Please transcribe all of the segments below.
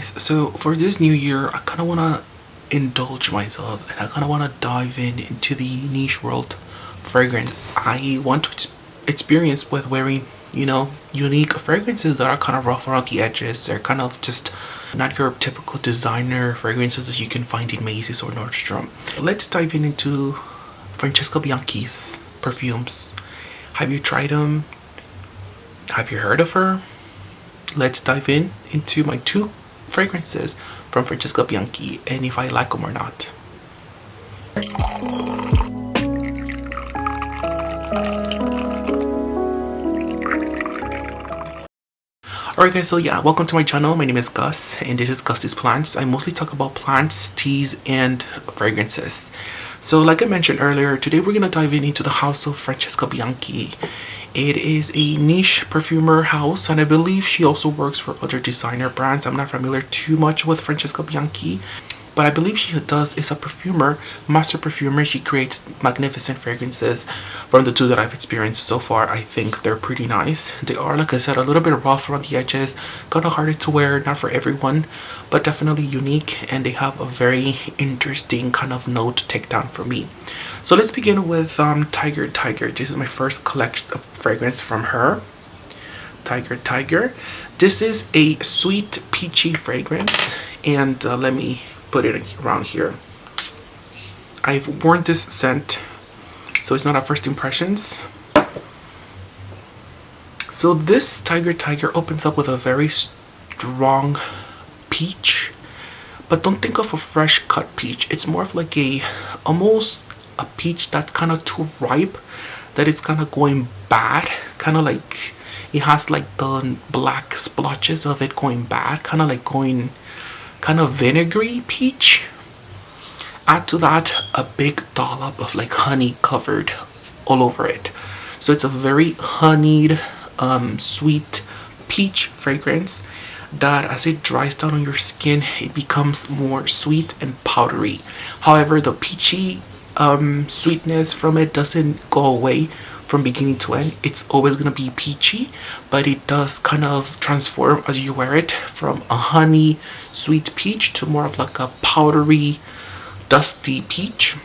So for this new year, I kind of want to indulge myself and I kind of want to dive into the niche world fragrance. I want to experience with wearing, unique fragrances that are kind of rough around the edges. They're kind of just not your typical designer fragrances that you can find in Macy's or Nordstrom. Let's dive into Francesca Bianchi's perfumes. Have you tried them? Have you heard of her? Let's dive into my two fragrances from Francesca Bianchi and if I like them or not. Alright guys, so yeah, welcome to my channel. My name is Gus and this is Gus's Plants. I mostly talk about plants, teas, and fragrances. So like I mentioned earlier, today we're going to dive into the house of Francesca Bianchi. It is a niche perfumer house and I believe she also works for other designer brands. I'm not familiar too much with Francesca Bianchi, but I believe she is a perfumer, master perfumer. She creates magnificent fragrances. From the two that I've experienced so far, I think they're pretty nice. They are, like I said, a little bit rough around the edges, kind of harder to wear, not for everyone, but definitely unique, and they have a very interesting kind of note to take down for me. So let's begin with Tiger Tiger. This is my first collection of fragrance from her. Tiger Tiger. This is a sweet peachy fragrance, and let me put it around here. I've worn this scent, so it's not a first impressions. So this Tiger Tiger opens up with a very strong peach, but don't think of a fresh cut peach. It's more of like almost a peach that's kind of too ripe, that it's kind of going bad, kind of like it has like the black splotches of it going bad, kind of like going kind of vinegary peach. Add to that a big dollop of like honey covered all over it. So it's a very honeyed, sweet peach fragrance that as it dries down on your skin, it becomes more sweet and powdery. However, the peachy sweetness from it doesn't go away from beginning to end. It's always gonna be peachy, but it does kind of transform as you wear it from a honey sweet peach to more of like a powdery dusty peach.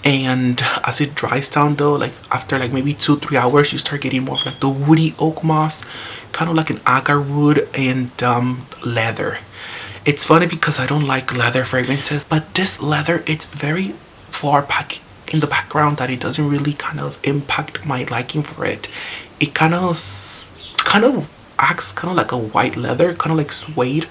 And as it dries down though, like after like maybe 2-3 hours, you start getting more of like the woody oak moss, kind of like an agar wood, and leather. It's funny because I don't like leather fragrances, but this leather, it's very far back in the background that it doesn't really kind of impact my liking for it. It kind of acts kind of like a white leather, kind of like suede,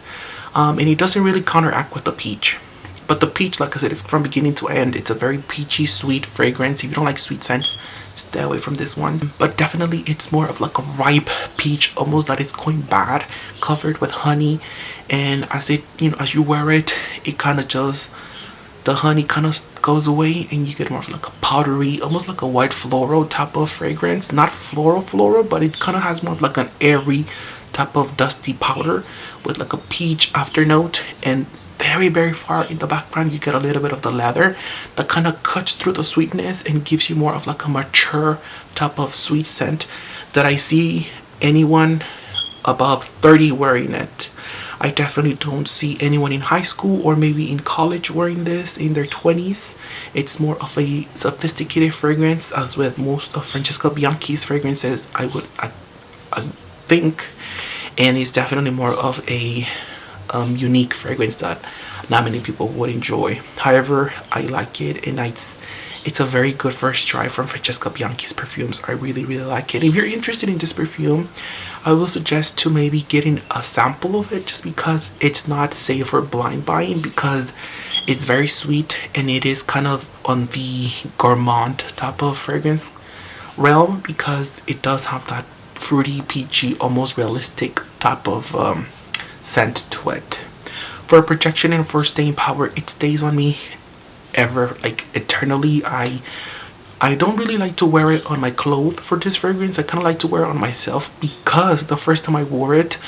and it doesn't really counteract with the peach. But the peach, like I said, is from beginning to end. It's a very peachy sweet fragrance. If you don't like sweet scents, stay away from this one. But definitely it's more of like a ripe peach, almost that it's going bad, covered with honey. And as it, as you wear it, it kind of just, the honey kind of goes away and you get more of like a powdery, almost like a white floral type of fragrance. Not floral, but it kind of has more of like an airy type of dusty powder with like a peach afternote. And very far in the background, you get a little bit of the leather that kind of cuts through the sweetness and gives you more of like a mature type of sweet scent that I see anyone above 30 wearing it. I definitely don't see anyone in high school or maybe in college wearing this in their 20s. It's more of a sophisticated fragrance, as with most of Francesca Bianchi's fragrances, I think. And it's definitely more of a unique fragrance that not many people would enjoy. However, I like it, and it's a very good first try from Francesca Bianchi's perfumes. I really like it. If you're interested in this perfume, I will suggest to maybe getting a sample of it, just because it's not safe for blind buying, because it's very sweet and it is kind of on the gourmand type of fragrance realm, because it does have that fruity, peachy, almost realistic type of scent to it. For protection and for staying power, it stays on me ever, like eternally. I don't really like to wear it on my clothes for this fragrance. I kind of like to wear it on myself, because the first time I wore it,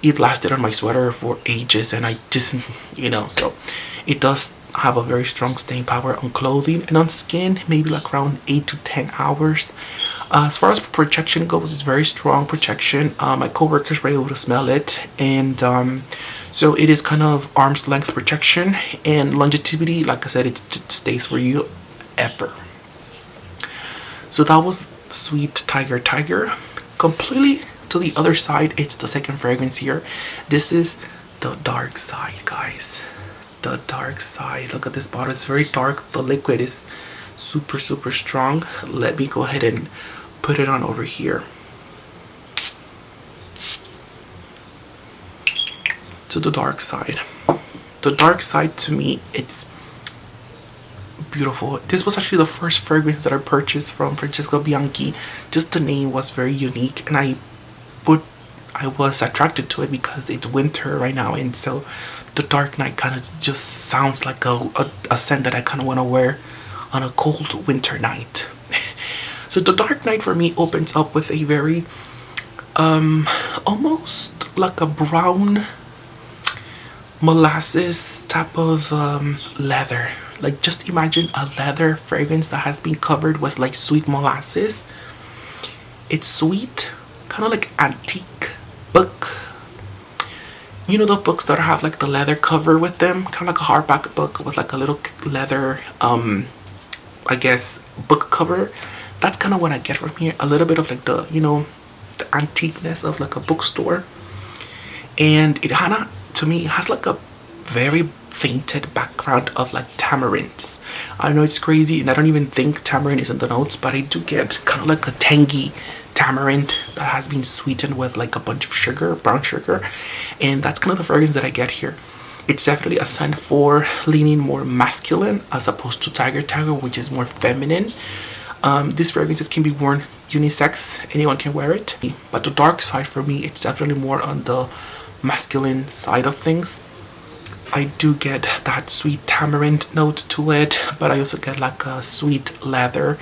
it lasted on my sweater for ages, and I just, so it does have a very strong staying power on clothing, and on skin maybe like around 8 to 10 hours. As far as protection goes, it's very strong protection. My coworkers were able to smell it, and So it is kind of arm's length protection, and longevity, like I said, it just stays for you ever. So that was Sweet Tiger Tiger. Completely to the other side, it's the second fragrance here. This is the dark side, guys. The dark side. Look at this bottle. It's very dark. The liquid is super strong. Let me go ahead and put it on over here. To the dark side. The dark side, to me, it's beautiful. This was actually the first fragrance that I purchased from Francesca Bianchi. Just the name was very unique, and I was attracted to it because it's winter right now, and so the Dark Night kind of just sounds like a scent that I kind of want to wear on a cold winter night. So the Dark Night for me opens up with a very almost like a brown molasses type of leather. Like, just imagine a leather fragrance that has been covered with like sweet molasses. It's sweet, kind of like antique book. You know the books that have like the leather cover with them, kind of like a hardback book with like a little leather I guess book cover. That's kind of what I get from here. A little bit of like the, you know, the antiqueness of like a bookstore. And it kind of, to me, it has like a very fainted background of like tamarinds. I know it's crazy, and I don't even think tamarind is in the notes, but I do get kind of like a tangy tamarind that has been sweetened with like a bunch of sugar, brown sugar, and that's kind of the fragrance that I get here. It's definitely a scent for leaning more masculine as opposed to Tiger Tiger, which is more feminine. These fragrances can be worn unisex, anyone can wear it, but the dark side for me, it's definitely more on the masculine side of things. I do get that sweet tamarind note to it, but I also get like a sweet leather,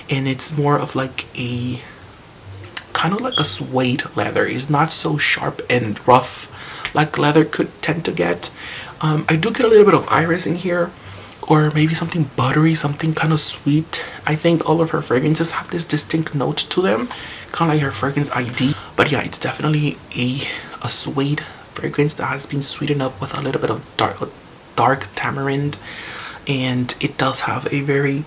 and it's more of like a kind of like a suede leather. It's not so sharp and rough like leather could tend to get. I do get a little bit of iris in here, or maybe something buttery, something kind of sweet. I think all of her fragrances have this distinct note to them, kind of like her fragrance ID. But yeah, it's definitely a suede fragrance that has been sweetened up with a little bit of dark tamarind, and it does have a very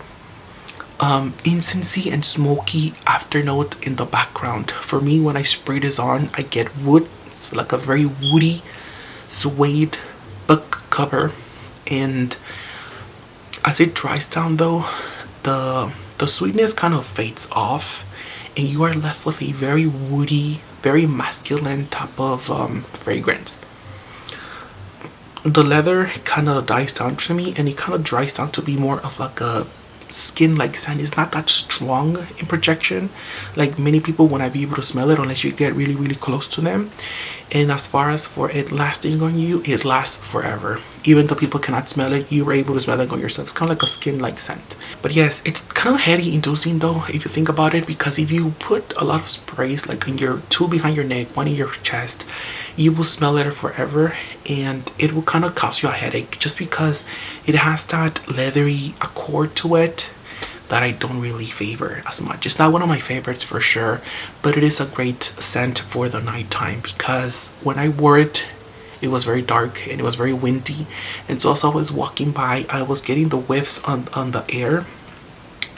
incensey and smoky afternote in the background. For me, when I spray this on, I get wood. It's like a very woody suede book cover, and as it dries down though, the sweetness kind of fades off, and you are left with a very woody, very masculine type of fragrance. The leather kind of dies down to me, and it kind of dries down to be more of like a skin like scent. Is not that strong in projection like many people when I be able to smell it, unless you get really close to them. And as far as for it lasting on you, it lasts forever. Even though people cannot smell it, you were able to smell it on yourself. It's kind of like a skin like scent. But yes, it's kind of heady inducing though, if you think about it, because if you put a lot of sprays like in your two behind your neck, one in your chest, you will smell it forever, and it will kind of cause you a headache just because it has that leathery accord to it that I don't really favor as much. It's not one of my favorites for sure, but it is a great scent for the nighttime, because when I wore it, it was very dark and it was very windy, and so as I was walking by, I was getting the whiffs on the air,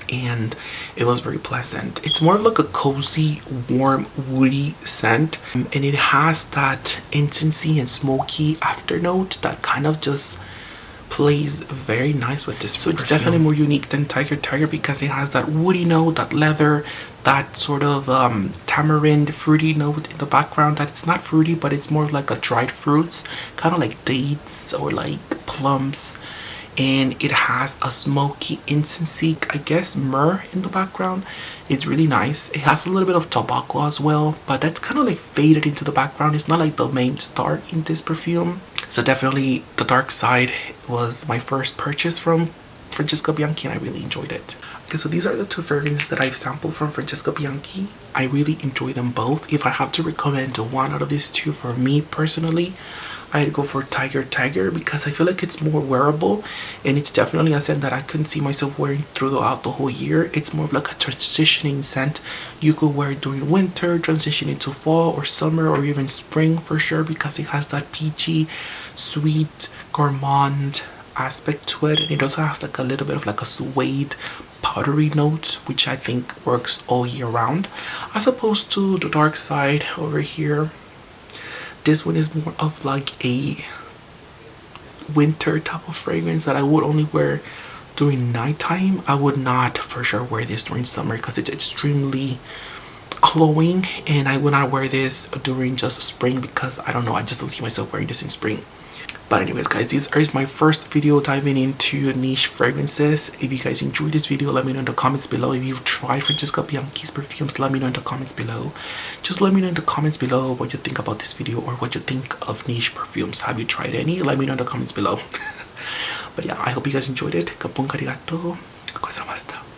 and it was very pleasant. It's more of like a cozy, warm, woody scent, and it has that intensity and smoky afternote that kind of just plays very nice with this. So it's definitely more unique than Tiger Tiger because it has that woody note, that leather, that sort of tamarind fruity note in the background. That it's not fruity, but it's more like a dried fruits, kind of like dates or like plums. And it has a smoky incensey, I guess myrrh in the background. It's really nice. It has a little bit of tobacco as well, but that's kind of like faded into the background. It's not like the main star in this perfume. So definitely the dark side was my first purchase from Francesca Bianchi, and I really enjoyed it. Okay, so these are the two fragrances that I've sampled from Francesca Bianchi. I really enjoy them both. If I have to recommend one out of these two for me personally, I'd go for Tiger Tiger because I feel like it's more wearable, and it's definitely a scent that I couldn't see myself wearing throughout the whole year. It's more of like a transitioning scent. You could wear it during winter, transition into fall or summer or even spring for sure, because it has that peachy, sweet, gourmand aspect to it, and it also has like a little bit of like a suede powdery note, which I think works all year round, as opposed to the dark side over here. This one is more of like a winter type of fragrance that I would only wear during nighttime. I would not for sure wear this during summer because it's extremely glowing, and I would not wear this during just spring because I don't know, I just don't see myself wearing this in spring. But anyways guys, this is my first video diving into niche fragrances. If you guys enjoyed this video, let me know in the comments below. If you've tried Francesca Bianchi's perfumes, let me know in the comments below. Just let me know in the comments below what you think about this video, or what you think of niche perfumes. Have you tried any? Let me know in the comments below. But yeah, I hope you guys enjoyed it. Kapong karigato. Gozaimashita.